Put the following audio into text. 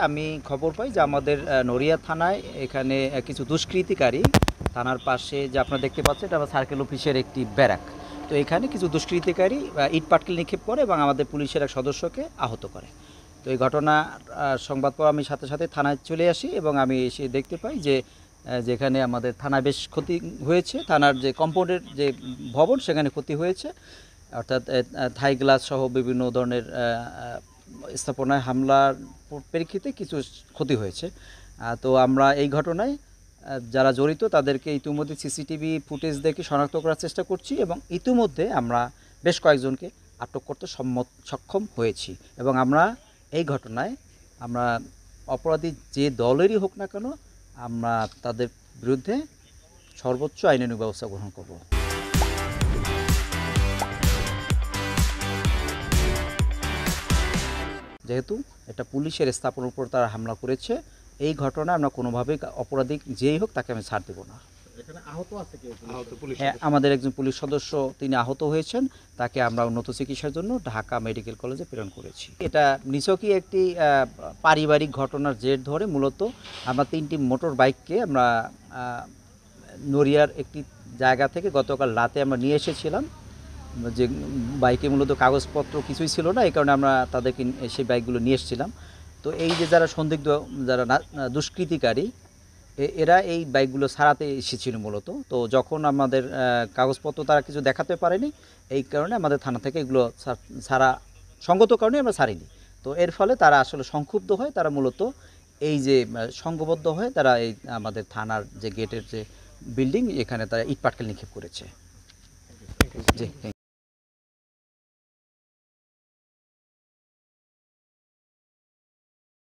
আমি খবর পাই যে আমাদের নড়িয়া থানায় এখানে কিছু দুষ্কৃতিকারী থানার পাশে যে আপনারা দেখতে পাচ্ছেন এটা আমার সার্কেল অফিসের একটি ব্যারাক। তো এখানে কিছু দুষ্কৃতিকারী ইট পাটকেল নিক্ষেপ করে এবং আমাদের পুলিশের এক সদস্যকে আহত করে। তো এই ঘটনা সংবাদ পাওয়া আমি সাথে সাথে থানায় চলে আসি এবং আমি এসে দেখতে পাই যে যেখানে আমাদের থানায় বেশ ক্ষতি হয়েছে, থানার যে কম্পাউন্ডের যে ভবন সেখানে ক্ষতি হয়েছে, অর্থাৎ থাই গ্লাস সহ বিভিন্ন ধরনের স্থাপনায় হামলার প্রেক্ষিতে কিছু ক্ষতি হয়েছে। তো আমরা এই ঘটনায় যারা জড়িত তাদেরকে ইতিমধ্যে সিসিটিভি ফুটেজ দেখে শনাক্ত করার চেষ্টা করছি এবং ইতিমধ্যে আমরা বেশ কয়েকজনকে আটক করতে সক্ষম হয়েছি এবং আমরা এই ঘটনায় আমরা অপরাধী যে দলেরই হোক না কেন আমরা তাদের বিরুদ্ধে সর্বোচ্চ আইনানুগ ব্যবস্থা গ্রহণ করব। যেহেতু এটা পুলিশের স্থাপনার উপর তারা হামলা করেছে, এই ঘটনায় আমরা কোনোভাবেই অপরাধী যেই হোক তাকে আমি ছাড় দেব না। হ্যাঁ, আমাদের একজন পুলিশ সদস্য তিনি আহত হয়েছেন, তাকে আমরা উন্নত চিকিৎসার জন্য ঢাকা মেডিকেল কলেজে প্রেরণ করেছি। এটা নিছকই একটি পারিবারিক ঘটনার জের ধরে মূলত আমরা 3টি মোটর বাইককে আমরা নড়িয়ার একটি জায়গা থেকে গতকাল রাতে আমরা নিয়ে এসেছিলাম, যে বাইকে মূলত কাগজপত্র কিছুই ছিল না, এই কারণে আমরা তাদেরকে সেই বাইকগুলো নিয়ে এসেছিলাম। তো এই যে যারা সন্দিগ্ধ, যারা দুষ্কৃতিকারী, এরা এই বাইকগুলো ছাড়াতে এসেছিল মূলত। তো যখন আমাদের কাগজপত্র তারা কিছু দেখাতে পারেনি, এই কারণে আমাদের থানা থেকে এগুলো ছাড়া সঙ্গত কারণে আমরা ছাড়িনি। তো এর ফলে তারা আসলে সংক্ষুব্ধ হয়, তারা মূলত এই যে সংঘবদ্ধ হয়ে তারা এই আমাদের থানার যে গেটের যে বিল্ডিং এখানে তারা ইট পাটকেল নিক্ষেপ করেছে। জি।